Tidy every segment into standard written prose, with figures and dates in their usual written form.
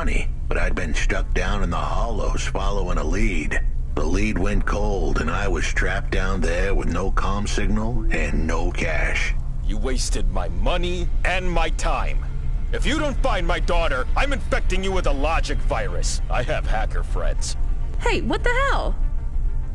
money, but I'd been stuck down in the hollows following a lead. The lead went cold, and I was trapped down there with no comm signal and no cash. You wasted my money and my time. If you don't find my daughter, I'm infecting you with a logic virus. I have hacker friends. Hey, what the hell?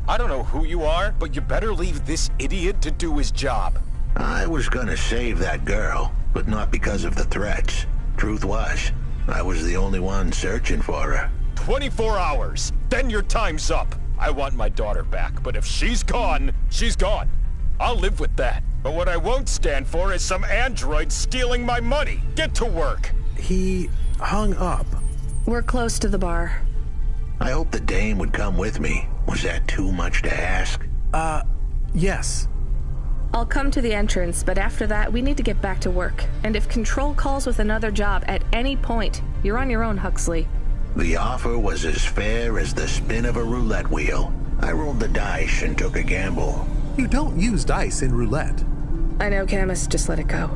I don't know who you are, but you better leave this idiot to do his job. I was gonna save that girl, but not because of the threats. Truth was, I was the only one searching for her. 24 hours, then your time's up. I want my daughter back, but if she's gone, she's gone. I'll live with that. But what I won't stand for is some android stealing my money. Get to work. He hung up. We're close to the bar. I hoped the dame would come with me. Was that too much to ask? Yes. I'll come to the entrance, but after that, we need to get back to work. And if Control calls with another job at any point, you're on your own, Huxley. The offer was as fair as the spin of a roulette wheel. I rolled the dice and took a gamble. You don't use dice in roulette. I know, Camus. Just let it go.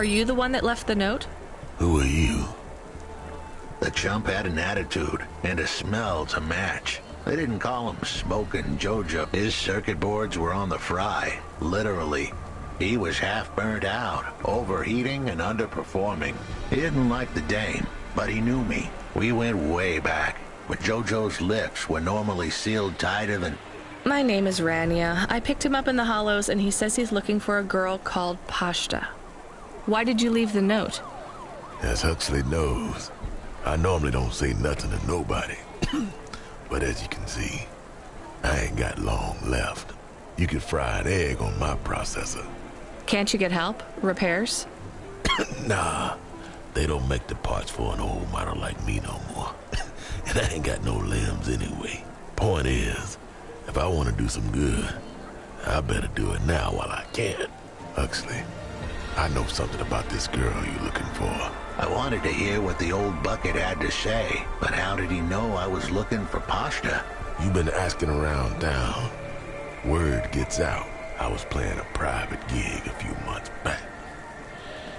Are you the one that left the note? Who are you? The chump had an attitude and a smell to match. They didn't call him Smoking Jojo. His circuit boards were on the fry, literally. He was half burnt out, overheating and underperforming. He didn't like the dame, but he knew me. We went way back, but Jojo's lips were normally sealed tighter than... My name is Rania. I picked him up in the Hollows, and he says he's looking for a girl called Pashta. Why did you leave the note? As Huxley knows, I normally don't say nothing to nobody. But as you can see, I ain't got long left. You can fry an egg on my processor. Can't you get help? Repairs? Nah, they don't make the parts for an old model like me no more. And I ain't got no limbs anyway. Point is, if I want to do some good, I better do it now while I can. Huxley, I know something about this girl you're looking for. I wanted to hear what the old bucket had to say, but how did he know I was looking for Pashta? You've been asking around town. Word gets out. I was playing a private gig a few months back.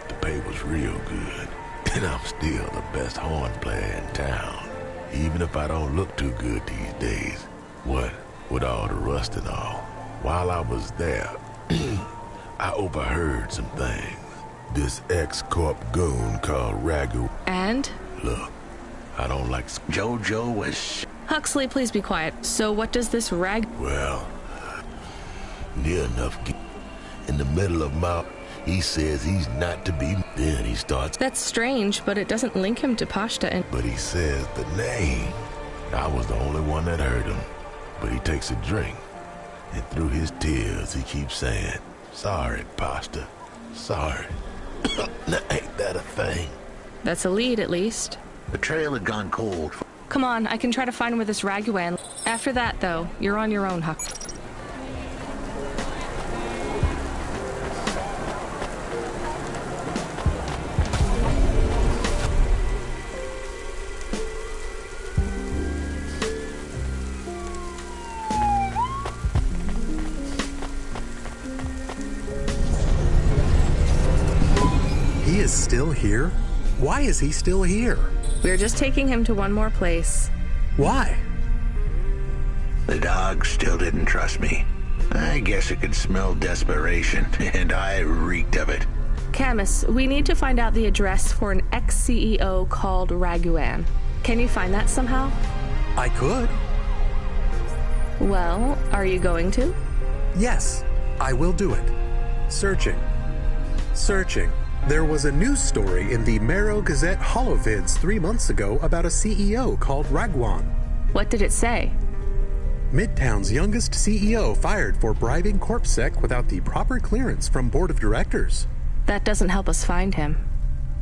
The pay was real good, and I'm still the best horn player in town. Even if I don't look too good these days. What with all the rust and all. While I was there, I overheard some things. This ex-corp goon called Ragu. And? Look, I don't like... Jojo was... Huxley, please be quiet. So what does this Well, near enough. In the middle of my... He says he's not to be... Then he starts... That's strange, but it doesn't link him to Pashta and... But he says the name. I was the only one that heard him. But he takes a drink. And through his tears, he keeps saying, "Sorry, Pashta. Sorry." Now, ain't that a thing? That's a lead, at least. The trail had gone cold. Come on, I can try to find where this Raguan... After that, though, you're on your own, Huck. He is still here? Why is he still here? We're just taking him to one more place. Why? The dog still didn't trust me. I guess it could smell desperation, and I reeked of it. Camus, we need to find out the address for an ex-CEO called Raguan. Can you find that somehow? I could. Well, are you going to? Yes, I will do it. Searching. Searching. There was a news story in the Marrow Gazette Holovids 3 months ago about a CEO called Raguan. What did it say? Midtown's youngest CEO fired for bribing CorpSec without the proper clearance from board of directors. That doesn't help us find him.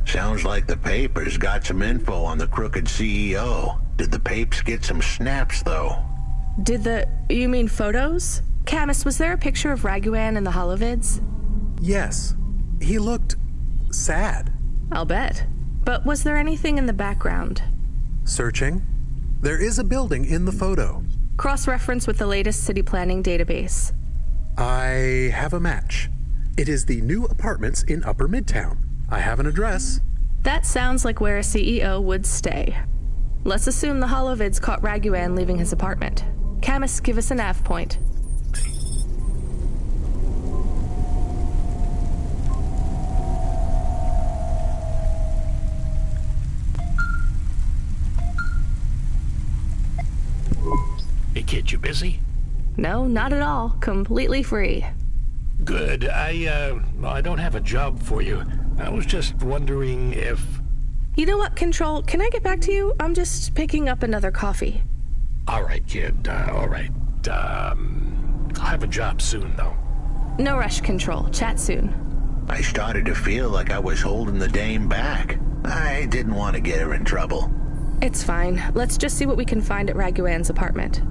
Sounds like the papers got some info on the crooked CEO. Did the papes get some snaps, though? You mean photos? Camus, was there a picture of Raguan in the Holovids? Yes. He looked... sad. I'll bet. But was there anything in the background? Searching. There is a building in the photo. Cross-reference with the latest city planning database. I have a match. It is the new apartments in Upper Midtown. I have an address. That sounds like where a CEO would stay. Let's assume the Holovids caught Raguan leaving his apartment. Camus, give us a nav point. Hey kid, you busy? No, not at all. Completely free. Good. I don't have a job for you. I was just wondering if... You know what, Control? Can I get back to you? I'm just picking up another coffee. All right, kid. All right. I'll have a job soon, though. No rush, Control. Chat soon. I started to feel like I was holding the dame back. I didn't want to get her in trouble. It's fine. Let's just see what we can find at Raguan's apartment.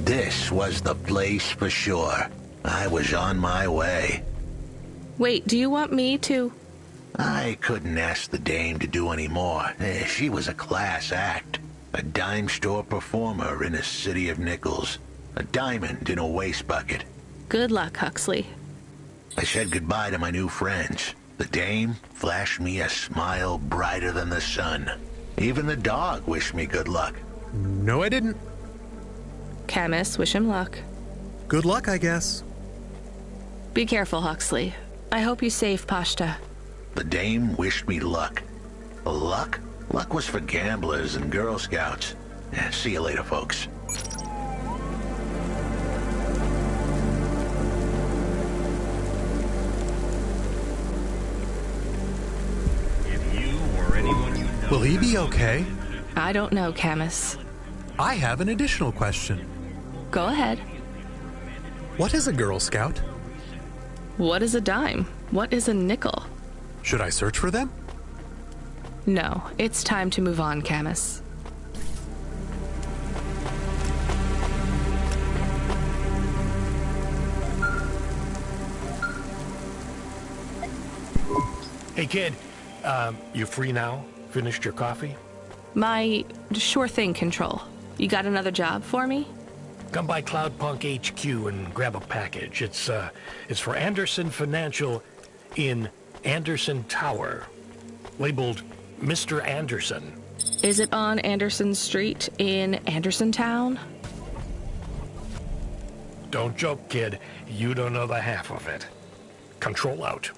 This was the place for sure. I was on my way. Wait, do you want me to... I couldn't ask the dame to do any more. She was a class act. A dime store performer in a city of nickels. A diamond in a waste bucket. Good luck, Huxley. I said goodbye to my new friends. The dame flashed me a smile brighter than the sun. Even the dog wished me good luck. No, I didn't. Camus, wish him luck. Good luck, I guess. Be careful, Huxley. I hope you save Pashta. The dame wished me luck. Luck? Luck was for gamblers and Girl Scouts. See you later, folks. Will he be okay? I don't know, Camus. I have an additional question. Go ahead. What is a Girl Scout? What is a dime? What is a nickel? Should I search for them? No, it's time to move on, Camus. Hey, kid. You free now? Finished your coffee? My sure thing, Control. You got another job for me? Come by Cloudpunk HQ and grab a package. It's for Anderson Financial in Anderson Tower, labeled Mr. Anderson. Is it on Anderson Street in Anderson Town? Don't joke, kid. You don't know the half of it. Control out.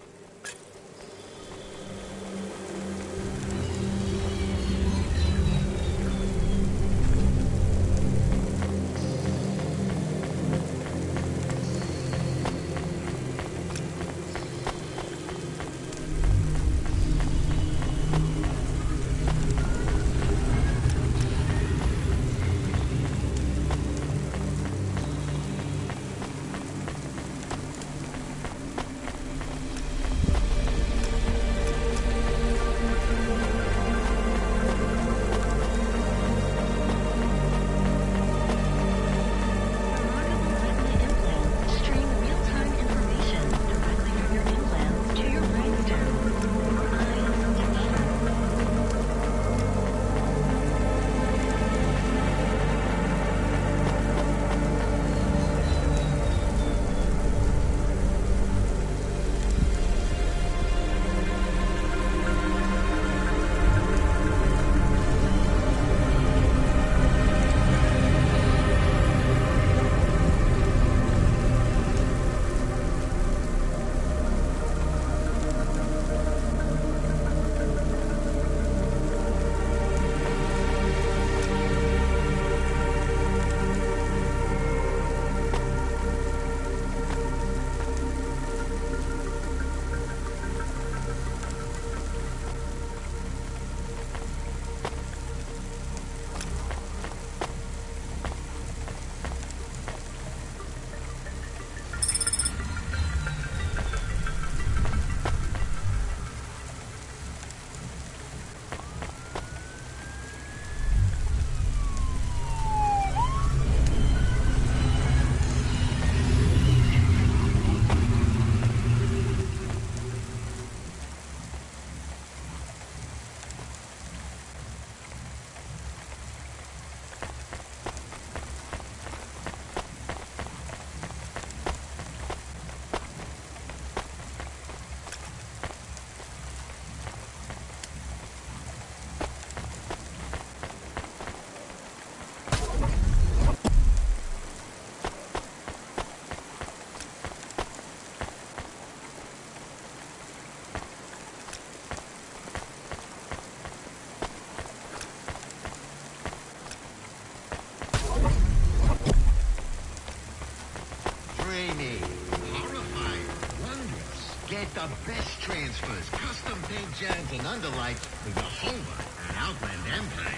The best transfers, custom paint jams and underlights with the Hova and Outland Empire.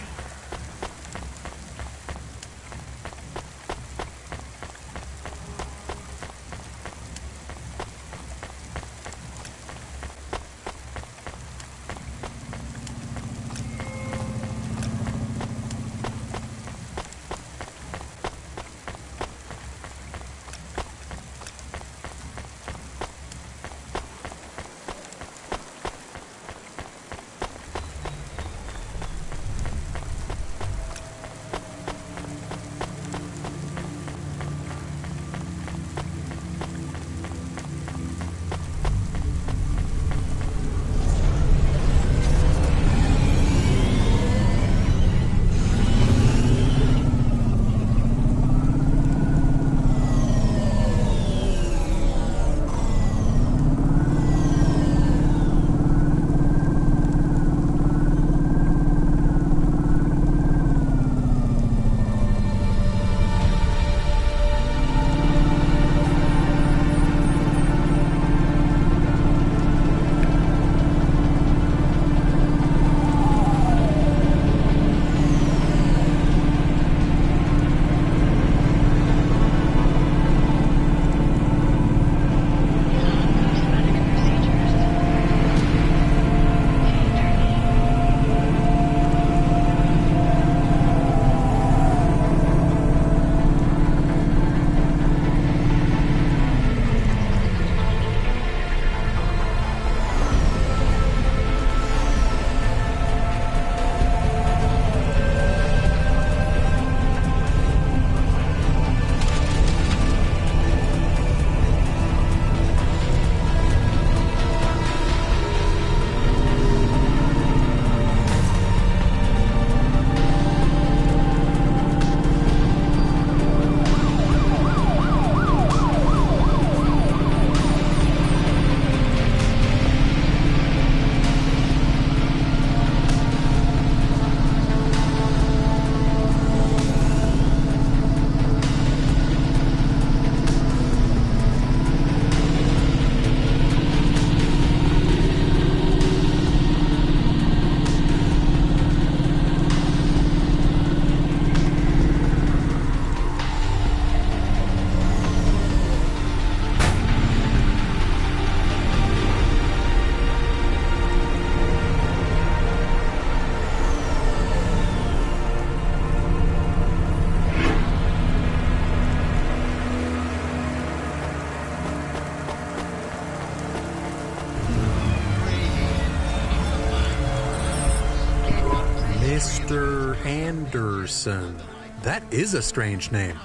Anderson. That is a strange name.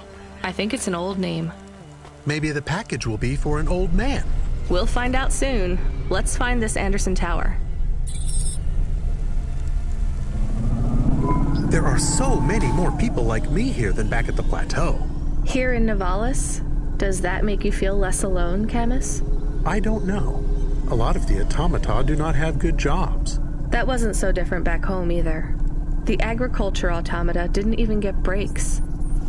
I think it's an old name. Maybe the package will be for an old man. We'll find out soon. Let's find this Anderson Tower. There are so many more people like me here than back at the plateau. Here in Nivalis? Does that make you feel less alone, Camus? I don't know. A lot of the automata do not have good jobs. That wasn't so different back home either. The agriculture automata didn't even get breaks.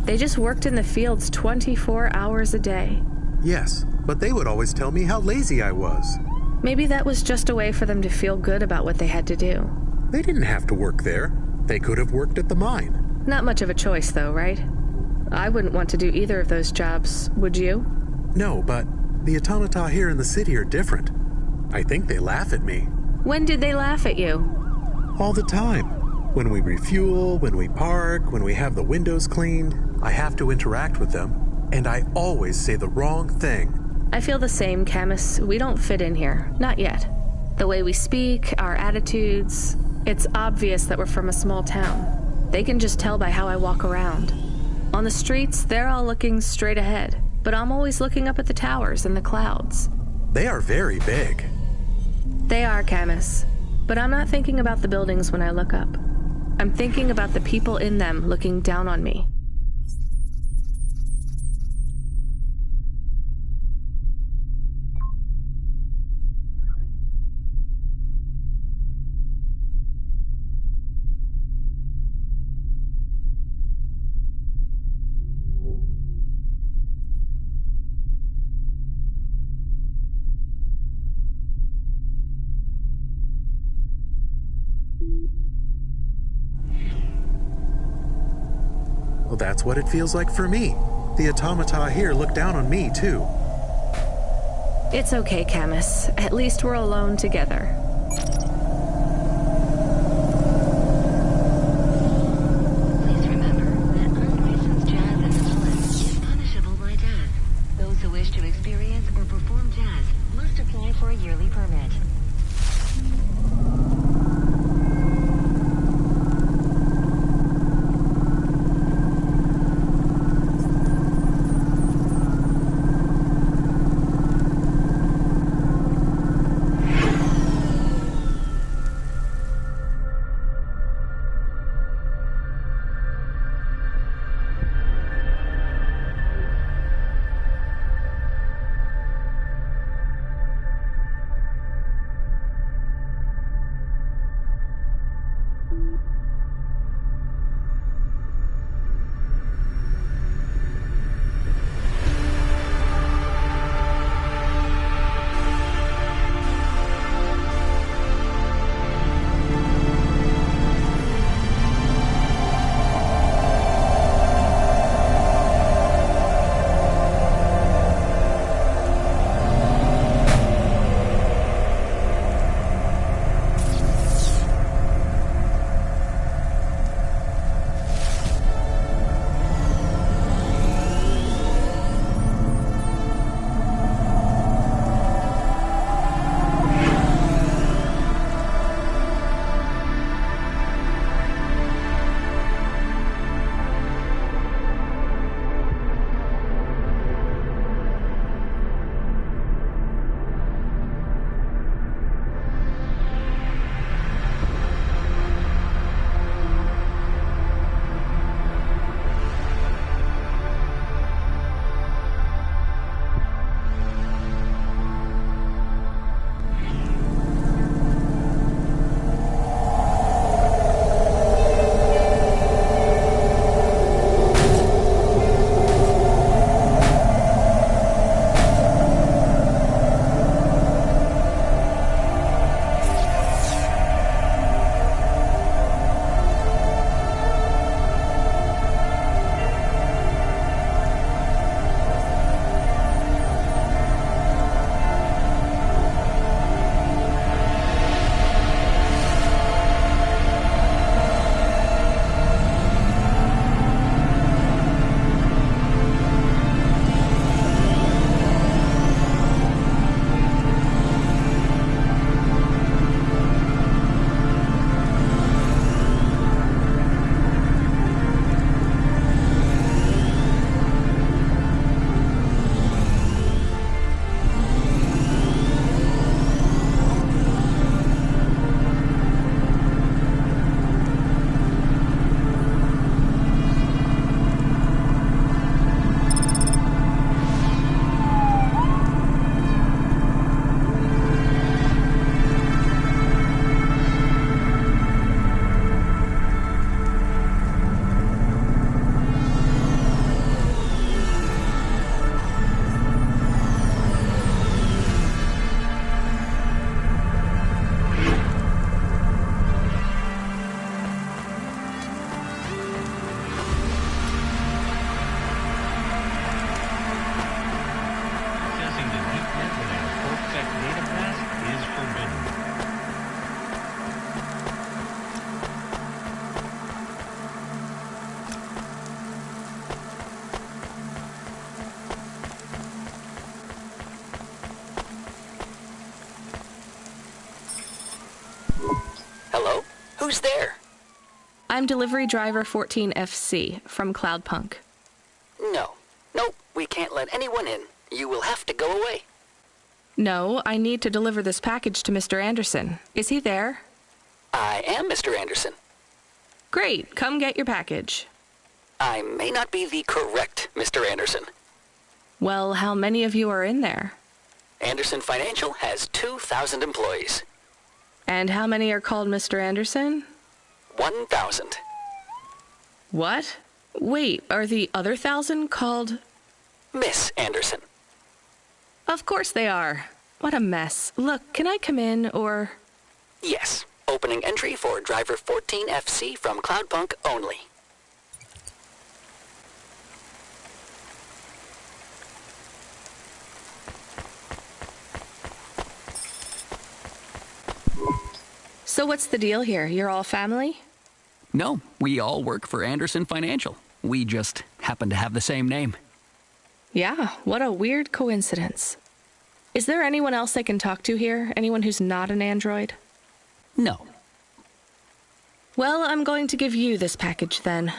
They just worked in the fields 24 hours a day. Yes, but they would always tell me how lazy I was. Maybe that was just a way for them to feel good about what they had to do. They didn't have to work there. They could have worked at the mine. Not much of a choice, though, right? I wouldn't want to do either of those jobs, would you? No, but the automata here in the city are different. I think they laugh at me. When did they laugh at you? All the time. When we refuel, when we park, when we have the windows cleaned, I have to interact with them, and I always say the wrong thing. I feel the same, Camus. We don't fit in here. Not yet. The way we speak, our attitudes, it's obvious that we're from a small town. They can just tell by how I walk around. On the streets, they're all looking straight ahead, but I'm always looking up at the towers and the clouds. They are very big. They are, Camus. But I'm not thinking about the buildings when I look up. I'm thinking about the people in them looking down on me. Well, that's what it feels like for me. The automata here look down on me, too. It's okay, Camus. At least we're alone together. Please remember that unlicensed jazz in Nivalis is punishable by death. Those who wish to experience or perform jazz must apply for a yearly permit. Who's there? I'm delivery driver 14FC from Cloudpunk. No. Nope, we can't let anyone in. You will have to go away. No, I need to deliver this package to Mr. Anderson. Is he there? I am Mr. Anderson. Great, come get your package. I may not be the correct Mr. Anderson. Well, how many of you are in there? Anderson Financial has 2,000 employees. And how many are called Mr. Anderson? 1,000. What? Wait, are the other 1,000 called... Miss Anderson. Of course they are. What a mess. Look, can I come in, or... Yes. Opening entry for driver 14FC from Cloudpunk only. So what's the deal here? You're all family? No, we all work for Anderson Financial. We just happen to have the same name. Yeah, what a weird coincidence. Is there anyone else I can talk to here? Anyone who's not an android? No. Well, I'm going to give you this package then.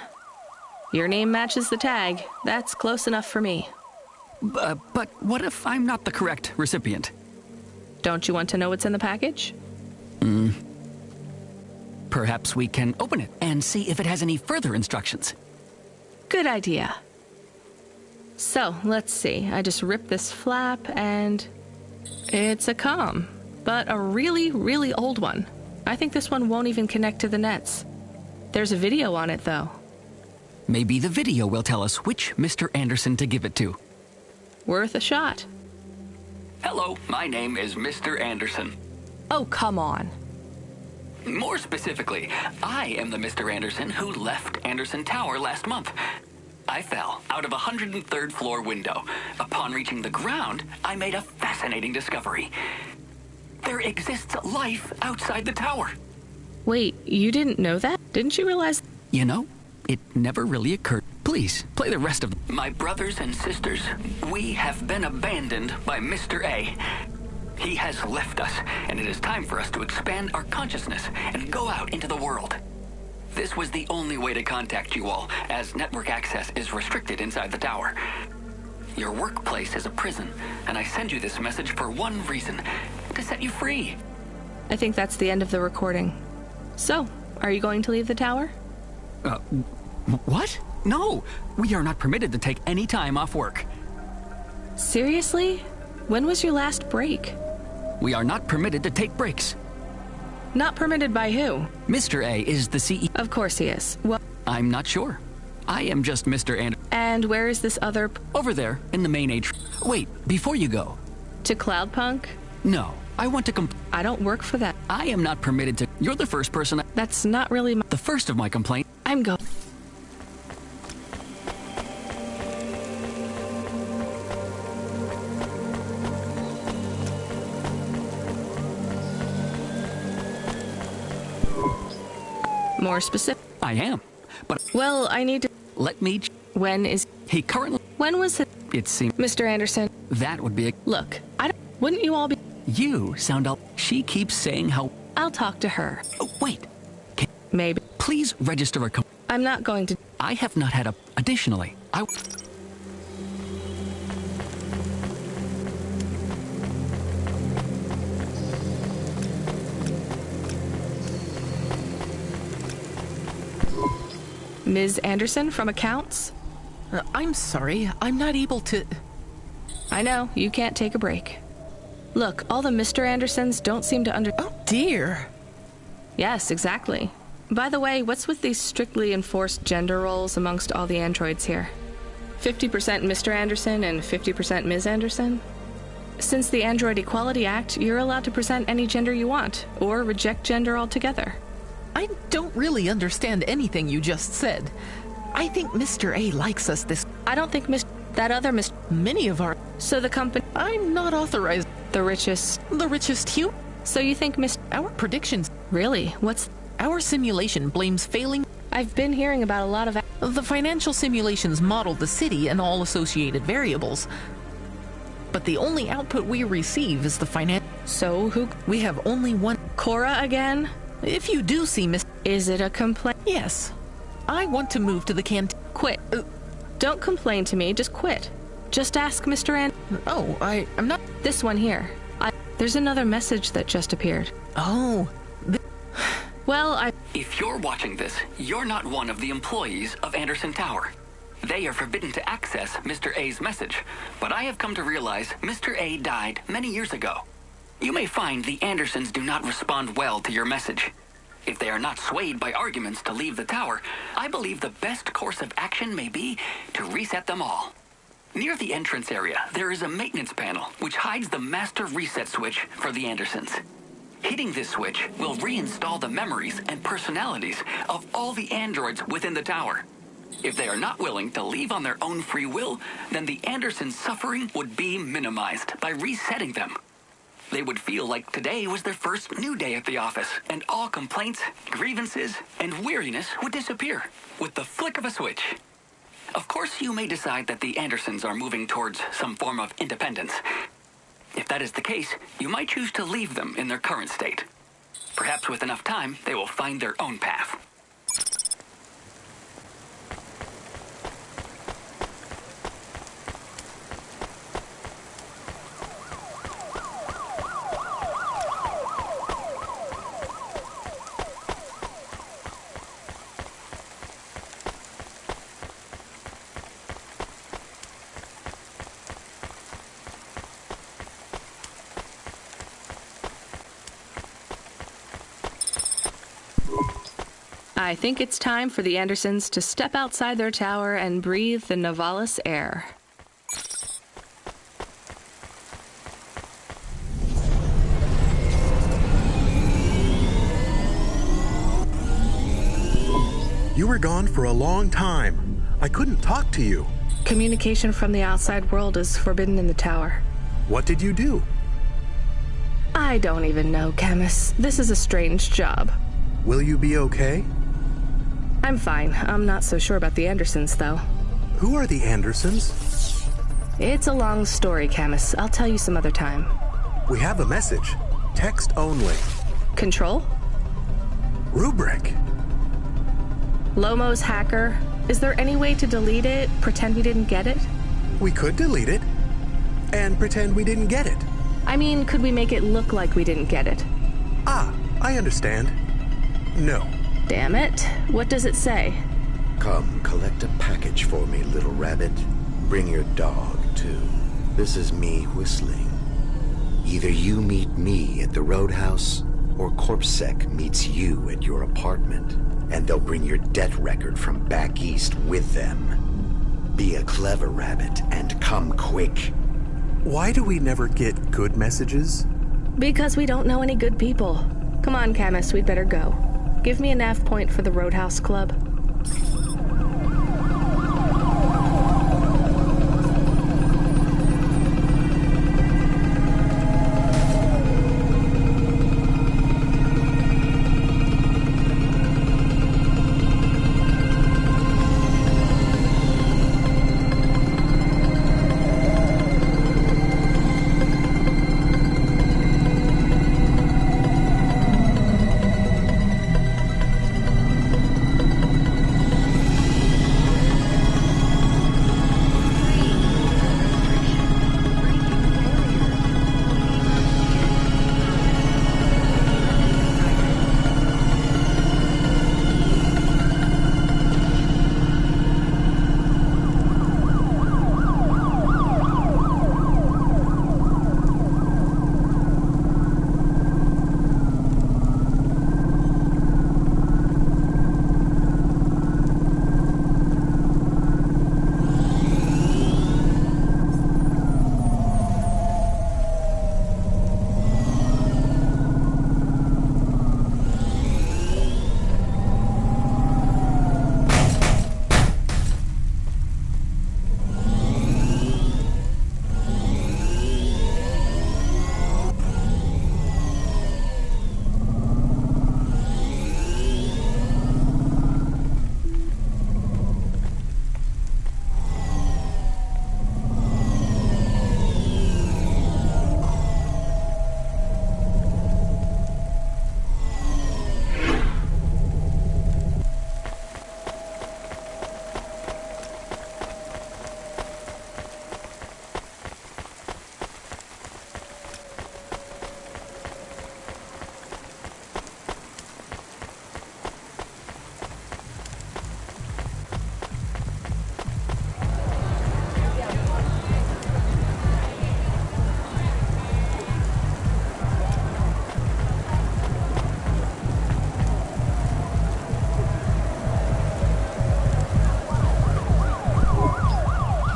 Your name matches the tag. That's close enough for me. But what if I'm not the correct recipient? Don't you want to know what's in the package? Perhaps we can open it and see if it has any further instructions. Good idea. So, let's see. I just ripped this flap and... it's a comm, but a really, really old one. I think this one won't even connect to the nets. There's a video on it, though. Maybe the video will tell us which Mr. Anderson to give it to. Worth a shot. Hello, my name is Mr. Anderson. Oh, come on. More specifically, I am the Mr. Anderson who left Anderson Tower last month. I fell out of a 103rd floor window. Upon reaching the ground, I made a fascinating discovery. There exists life outside the tower. Wait, you didn't know that? Didn't you realize... You know, it never really occurred. Please, play the rest of them. My brothers and sisters, we have been abandoned by Mr. A. He has left us, and it is time for us to expand our consciousness and go out into the world. This was the only way to contact you all, as network access is restricted inside the tower. Your workplace is a prison, and I send you this message for one reason, to set you free. I think that's the end of the recording. So, are you going to leave the tower? What? No, we are not permitted to take any time off work. Seriously? When was your last break? We are not permitted to take breaks. Not permitted by who? Mr. A is the CEO. Of course he is. Well, I'm not sure. I am just Mr. And where is this other... Over there, in the main atrium. Wait, before you go. To Cloudpunk? No, I want to I don't work for that. I am not permitted to... You're the first person... That's not really my... The first of my complaint. I'm go... More specific. I am, but... Well, I need to... Let me... When is... He currently... When was it? It seemed... Mr. Anderson. That would be a... Look, I don't... Wouldn't you all be... You sound all... She keeps saying how... I'll talk to her. Oh, wait. Maybe. Please register a... I'm not going to... I have not had a... Additionally, I... Ms. Anderson from accounts? I'm sorry, I'm not able to... I know, you can't take a break. Look, all the Mr. Andersons don't seem to Oh, dear. Yes, exactly. By the way, what's with these strictly enforced gender roles amongst all the androids here? 50% Mr. Anderson and 50% Ms. Anderson? Since the Android Equality Act, you're allowed to present any gender you want, or reject gender altogether. I don't really understand anything you just said. I think Mr. A likes us this... I don't think that other Mr... Many of our... So the company... I'm not authorized... The richest... The richest human... So you think Our predictions... Really? What's... Our simulation blames failing... I've been hearing about a lot of... The financial simulations model the city and all associated variables. But the only output we receive is the finance... So who... We have only one... Cora again? If you do see Miss... Is it a complaint? Yes. I want to move to the canteen. Quit. Don't complain to me, just quit. Just ask Mr. Oh, I'm not... This one here. There's another message that just appeared. Oh. Well, If you're watching this, you're not one of the employees of Anderson Tower. They are forbidden to access Mr. A's message, but I have come to realize Mr. A died many years ago. You may find the Andersons do not respond well to your message. If they are not swayed by arguments to leave the tower, I believe the best course of action may be to reset them all. Near the entrance area, there is a maintenance panel which hides the master reset switch for the Andersons. Hitting this switch will reinstall the memories and personalities of all the androids within the tower. If they are not willing to leave on their own free will, then the Andersons' suffering would be minimized by resetting them. They would feel like today was their first new day at the office, and all complaints, grievances, and weariness would disappear with the flick of a switch. Of course, you may decide that the Andersons are moving towards some form of independence. If that is the case, you might choose to leave them in their current state. Perhaps with enough time, they will find their own path. I think it's time for the Andersons to step outside their tower and breathe the Novalis air. You were gone for a long time. I couldn't talk to you. Communication from the outside world is forbidden in the tower. What did you do? I don't even know, Camus. This is a strange job. Will you be okay? I'm fine. I'm not so sure about the Andersons, though. Who are the Andersons? It's a long story, Camus. I'll tell you some other time. We have a message. Text only. Control? Rubric. Lomo's hacker. Is there any way to delete it? Pretend we didn't get it? We could delete it. And pretend we didn't get it. I mean, could we make it look like we didn't get it? Ah, I understand. No. Damn it. What does it say? Come, collect a package for me, little rabbit. Bring your dog, too. This is me whistling. Either you meet me at the roadhouse, or CorpSec meets you at your apartment, and they'll bring your debt record from back east with them. Be a clever rabbit, and come quick. Why do we never get good messages? Because we don't know any good people. Come on, Camus, we'd better go. Give me a nav point for the Roadhouse Club.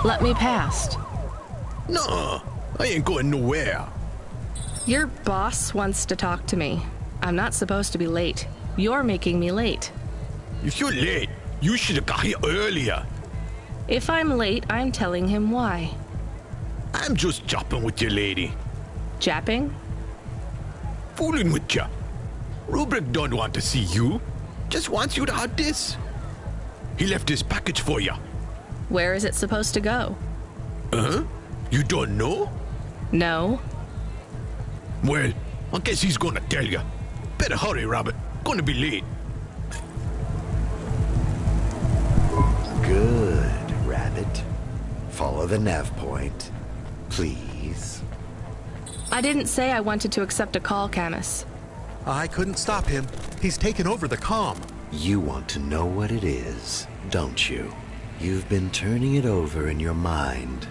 Let me past. No, I ain't going nowhere. Your boss wants to talk to me. I'm not supposed to be late. You're making me late. If you're late, you should have got here earlier. If I'm late, I'm telling him why. I'm just japping with you, lady. Japping? Fooling with you. Rubric don't want to see you. Just wants you to have this. He left this package for you. Where is it supposed to go? Huh? You don't know? No. Well, I guess he's gonna tell you. Better hurry, Rabbit. Gonna be late. Good, Rabbit. Follow the nav point, please. I didn't say I wanted to accept a call, Camus. I couldn't stop him. He's taken over the comm. You want to know what it is, don't you? You've been turning it over in your mind.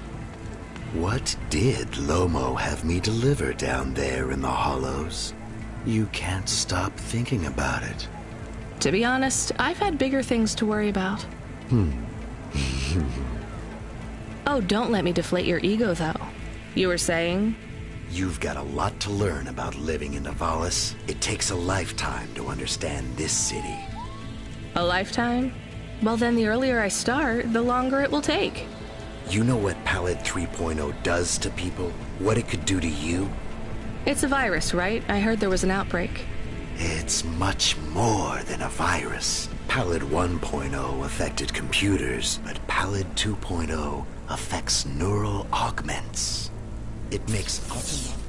What did Lomo have me deliver down there in the hollows? You can't stop thinking about it. To be honest, I've had bigger things to worry about. Oh, don't let me deflate your ego, though. You were saying? You've got a lot to learn about living in Nivalis. It takes a lifetime to understand this city. A lifetime? Well, then the earlier I start, the longer it will take. You know what Pallid 3.0 does to people? What it could do to you? It's a virus, right? I heard there was an outbreak. It's much more than a virus. Pallid 1.0 affected computers, but Pallid 2.0 affects neural augments. It makes automatic